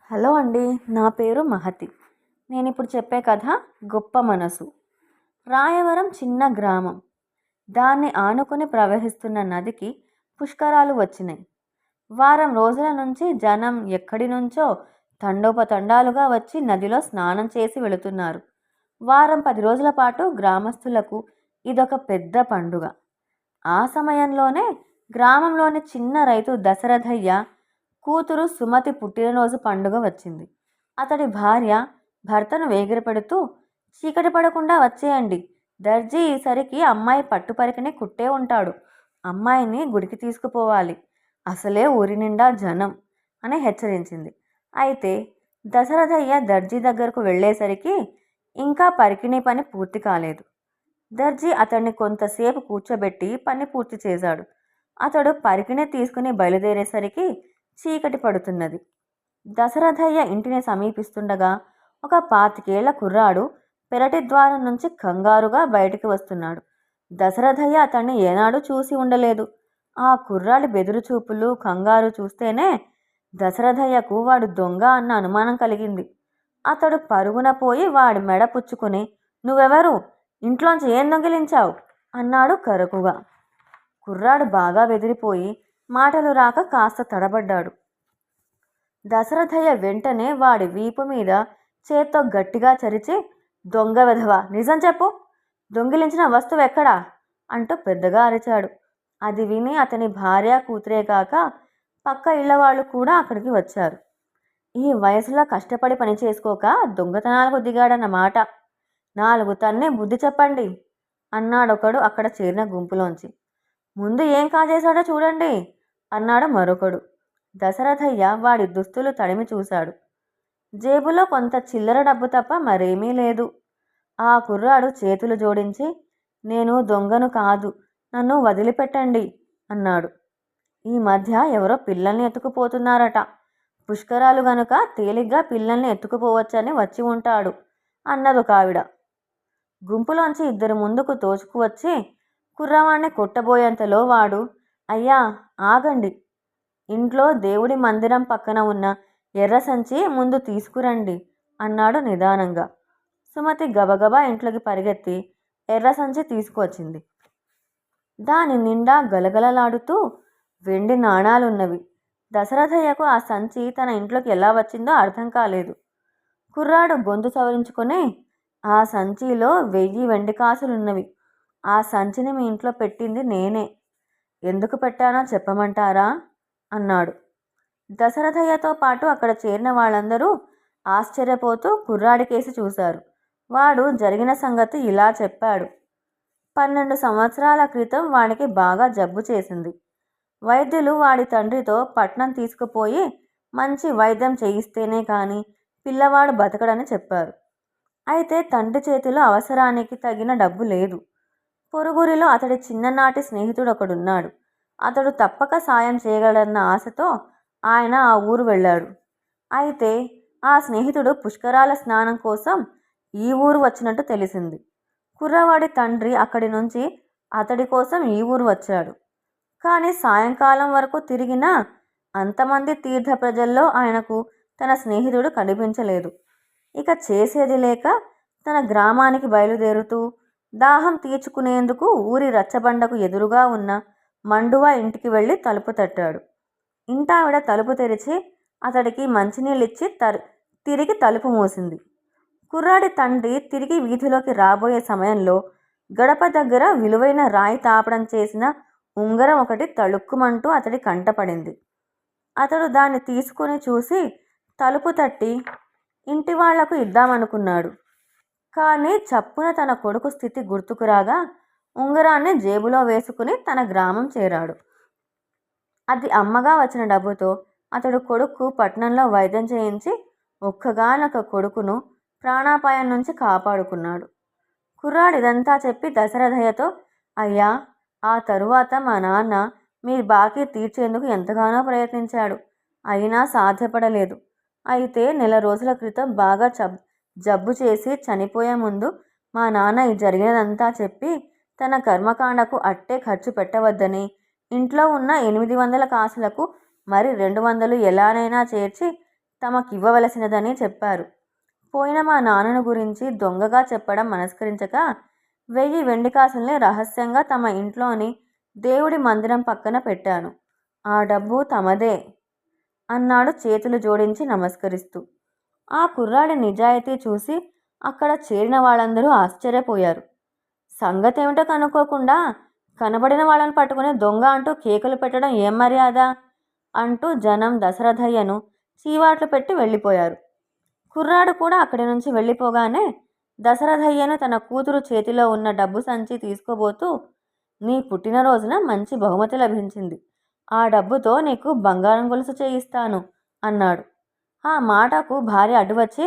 Hello అండి. నా పేరు మహతి. నేనిప్పుడు చెప్పే కథ 'గొప్ప మనసు'. రాయవరం చిన్న గ్రామం. దాన్ని ఆనుకుని ప్రవహిస్తున్న నదికి పుష్కరాలు వచ్చినాయి. వారం రోజుల నుంచి జనం ఎక్కడి నుంచో తండోపతండాలుగా వచ్చి నదిలో స్నానం చేసి వెళుతున్నారు. వారం 10 రోజుల పాటు గ్రామస్తులకు ఇదొక పెద్ద పండుగ. ఆ సమయంలోనే గ్రామంలోని చిన్న రైతు దశరథయ్య కూతురు సుమతి పుట్టినరోజు పండుగ వచ్చింది. అతడి భార్య భర్తను వేగిరపెడుతూ, చీకటి పడకుండా వచ్చేయండి, దర్జీ ఈసరికి అమ్మాయి పట్టుపరికిని కుట్టే ఉంటాడు, అమ్మాయిని గుడికి తీసుకుపోవాలి, అసలే ఊరి నిండా జనం అని హెచ్చరించింది. అయితే దశరథయ్య దర్జీ దగ్గరకు వెళ్ళేసరికి ఇంకా పరికిణీ పని పూర్తి కాలేదు. దర్జీ అతన్ని కొంతసేపు కూర్చోబెట్టి పని పూర్తి చేశాడు. అతడు పరికిణి తీసుకుని బయలుదేరేసరికి చీకటి పడుతున్నది. దశరథయ్య ఇంటిని సమీపిస్తుండగా ఒక 25 ఏళ్ల కుర్రాడు పెరటి ద్వారం నుంచి కంగారుగా బయటికి వస్తున్నాడు. దశరథయ్య అతన్ని ఏనాడు చూసి ఉండలేదు. ఆ కుర్రాడి బెదురు చూపులు, కంగారు చూస్తేనే దశరథయ్యకు వాడు దొంగ అన్న అనుమానం కలిగింది. అతడు పరుగున పోయి వాడి మెడ పుచ్చుకుని, నువ్వెవరు, ఇంట్లోంచి ఏం దొంగిలించావు అన్నాడు కరుకుగా. కుర్రాడు బాగా బెదిరిపోయి మాటలు రాక కాస్త తడబడ్డాడు. దశరథయ్య వెంటనే వాడి వీపు మీద చేత్తో గట్టిగా చరిచి, దొంగ వెధవ, నిజం చెప్పు, దొంగిలించిన వస్తువు ఎక్కడా అంటూ పెద్దగా అరిచాడు. అది విని అతని భార్య కూతురే కాక పక్క ఇళ్లవాళ్ళు కూడా అక్కడికి వచ్చారు. ఈ వయసులో కష్టపడి పని చేసుకోక దొంగతనాలకు దిగాడన్నమాట, 4 తన్నే బుద్ధి చెప్పండి అన్నాడొకడు అక్కడ చేరిన గుంపులోంచి. ముందు ఏం కాజేశాడో చూడండి అన్నాడు మరొకడు. దశరథయ్య వాడి దుస్తులు తడిమి చూశాడు. జేబులో కొంత చిల్లర డబ్బు తప్ప మరేమీ లేదు. ఆ కుర్రాడు చేతులు జోడించి, నేను దొంగను కాదు, నన్ను వదిలిపెట్టండి అన్నాడు. ఈ మధ్య ఎవరో పిల్లల్ని ఎత్తుకుపోతున్నారట, పుష్కరాలు గనుక తేలిగ్గా పిల్లల్ని ఎత్తుకుపోవచ్చని వచ్చి ఉంటాడు అన్నదొక ఆవిడ. గుంపులోంచి 2 ముందుకు తోచుకువచ్చి కుర్రవాణ్ణి కొట్టబోయేంతలో వాడు, అయ్యా ఆగండి, ఇంట్లో దేవుడి మందిరం పక్కన ఉన్న ఎర్ర సంచి ముందు తీసుకురండి అన్నాడు నిదానంగా. సుమతి గబగబా ఇంట్లోకి పరిగెత్తి ఎర్ర సంచి తీసుకువచ్చింది. దాని నిండా గలగలలాడుతూ వెండి నాణాలున్నవి. దశరథయ్యకు ఆ సంచి తన ఇంట్లోకి ఎలా వచ్చిందో అర్థం కాలేదు. కుర్రాడు గొంతు సవరించుకొని, ఆ సంచిలో 1000 వెండి కాసులున్నవి. ఆ సంచిని మీ ఇంట్లో పెట్టింది నేనే, ఎందుకు పెట్టానో చెప్పమంటారా అన్నాడు. దశరథయ్యతో పాటు అక్కడ చేరిన వాళ్ళందరూ ఆశ్చర్యపోతూ కుర్రాడి కేసి చూశారు. వాడు జరిగిన సంగతి ఇలా చెప్పాడు. 12 సంవత్సరాల క్రితం వాడికి బాగా జబ్బు చేసింది. వైద్యులు వాడి తండ్రితో పట్నం తీసుకుపోయి మంచి వైద్యం చేయిస్తేనే కానీ పిల్లవాడు బతకడని చెప్పారు. అయితే తండ్రి చేతిలో అవసరానికి తగిన డబ్బు లేదు. పొరుగురిలో అతడి చిన్ననాటి స్నేహితుడు ఒకడున్నాడు. అతడు తప్పక సాయం చేయగలడన్న ఆశతో ఆయన ఆ ఊరు వెళ్ళాడు. అయితే ఆ స్నేహితుడు పుష్కరాల స్నానం కోసం ఈ ఊరు వచ్చినట్టు తెలిసింది. కుర్రవాడి తండ్రి అక్కడి నుంచి అతడి కోసం ఈ ఊరు వచ్చాడు. కానీ సాయంకాలం వరకు తిరిగినా అంతమంది తీర్థ ప్రజల్లో ఆయనకు తన స్నేహితుడు కనిపించలేదు. ఇక చేసేది లేక తన గ్రామానికి బయలుదేరుతూ దాహం తీర్చుకునేందుకు ఊరి రచ్చబండకు ఎదురుగా ఉన్న మండువా ఇంటికి వెళ్ళి తలుపు తట్టాడు. ఇంటావిడ తలుపు తెరిచి అతడికి మంచినీళ్ళిచ్చి తిరిగి తలుపు మూసింది. కుర్రాడి తండ్రి తిరిగి వీధిలోకి రాబోయే సమయంలో గడప దగ్గర విలువైన రాయి తాపడం చేసిన ఉంగరం ఒకటి తళుక్కుమంటూ అతడి కంటపడింది. అతడు దాన్ని తీసుకుని చూసి తలుపు తట్టి ఇంటి వాళ్లకు ఇద్దామనుకున్నాడు. కానీ చప్పున తన కొడుకు స్థితి గుర్తుకురాగా ఉంగరాన్ని జేబులో వేసుకుని తన గ్రామం చేరాడు. అది అమ్మగా వచ్చిన డబ్బుతో అతడు కొడుకు పట్నంలో వైద్యం చేయించి ఒక్కగానొక కొడుకును ప్రాణాపాయం నుంచి కాపాడుకున్నాడు. కుర్రాడు ఇదంతా చెప్పి దశరథయ్యతో, అయ్యా, ఆ తరువాత మా నాన్న మీ బాకీ తీర్చేందుకు ఎంతగానో ప్రయత్నించాడు, అయినా సాధ్యపడలేదు. అయితే నెల రోజుల క్రితం బాగా జబ్బు చేసి చనిపోయే ముందు మా నాన్న ఈ జరిగినదంతా చెప్పి తన కర్మకాండకు అట్టే ఖర్చు పెట్టవద్దని ఇంట్లో ఉన్న 800 కాసులకు మరి 200 ఎలానైనా చేర్చి తమకివ్వవలసినదని చెప్పారు. పోయిన మా నాన్నను గురించి దొంగగా చెప్పడం మనస్కరించక 1000 వెండి కాసుల్ని రహస్యంగా తమ ఇంట్లోని దేవుడి మందిరం పక్కన పెట్టాను. ఆ డబ్బు తమదే అన్నాడు చేతులు జోడించి నమస్కరిస్తూ. ఆ కుర్రాడి నిజాయితీ చూసి అక్కడ చేరిన వాళ్ళందరూ ఆశ్చర్యపోయారు. సంగతేమిటో కనుక్కోకుండా కనబడిన వాళ్ళని పట్టుకుని దొంగ అంటూ కేకలు పెట్టడం ఏం మర్యాద అంటూ జనం దశరథయ్యను చీవాట్లు పెట్టి వెళ్ళిపోయారు. కుర్రాడు కూడా అక్కడి నుంచి వెళ్ళిపోగానే దశరథయ్యను తన కూతురు చేతిలో ఉన్న డబ్బు సంచి తీసుకోబోతూ, నీ పుట్టినరోజున మంచి బహుమతి లభించింది. ఆ డబ్బుతో నీకు బంగారం గొలుసు చేయిస్తాను అన్నాడు. ఆ మాటకు భార్య అడ్డువచ్చి,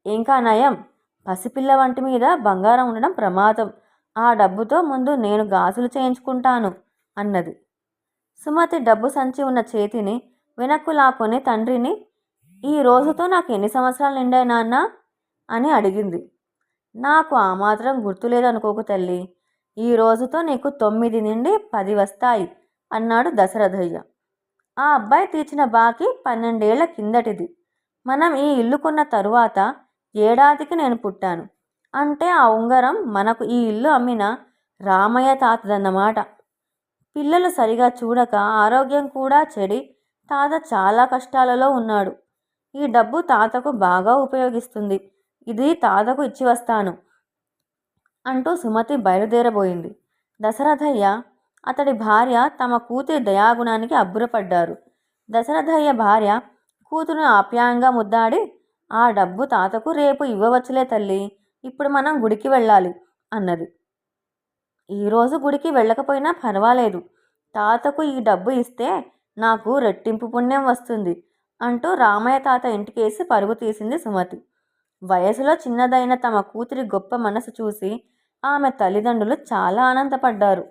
ఇంకా నయం, పసిపిల్ల వంటి మీద బంగారం ఉండడం ప్రమాదం. ఆ డబ్బుతో ముందు నేను గాజులు చేయించుకుంటాను అన్నది. సుమతి డబ్బు సంచి ఉన్న చేతిని వెనక్కు లాక్కొని తండ్రిని, ఈ రోజుతో నాకు ఎన్ని సంవత్సరాలు నిండాయి నాన్న అని అడిగింది. నాకు ఆ మాత్రం గుర్తులేదనుకోకు తల్లి, ఈ రోజుతో నీకు 9 నుండి 10 వస్తాయి అన్నాడు దశరథయ్య. ఆ అబ్బాయి తీర్చిన బాకీ 12 ఏళ్ల కిందటిది. మనం ఈ ఇల్లు కొన్న తరువాత ఏడాదికి నేను పుట్టాను. అంటే ఆ ఉంగరం మనకు ఈ ఇల్లు అమ్మిన రామయ్య తాతదన్నమాట. పిల్లలు సరిగా చూడక ఆరోగ్యం కూడా చెడి తాత చాలా కష్టాలలో ఉన్నాడు. ఈ డబ్బు తాతకు బాగా ఉపయోగిస్తుంది. ఇది తాతకు ఇచ్చి వస్తాను అంటూ సుమతి బయలుదేరబోయింది. దశరథయ్య, అతడి భార్య తమ కూతురి దయాగుణానికి అబ్బురపడ్డారు. దశరథయ్య భార్య కూతురును ఆప్యాయంగా ముద్దాడి, ఆ డబ్బు తాతకు రేపు ఇవ్వవచ్చులే తల్లి, ఇప్పుడు మనం గుడికి వెళ్ళాలి అన్నది. ఈరోజు గుడికి వెళ్ళకపోయినా పర్వాలేదు, తాతకు ఈ డబ్బు ఇస్తే నాకు రెట్టింపు పుణ్యం వస్తుంది అంటూ రామయ్య తాత ఇంటికేసి పరుగు తీసింది సుమతి. వయసులో చిన్నదైన తమ కూతురి గొప్ప మనసు చూసి ఆమె తల్లిదండ్రులు చాలా ఆనందపడ్డారు.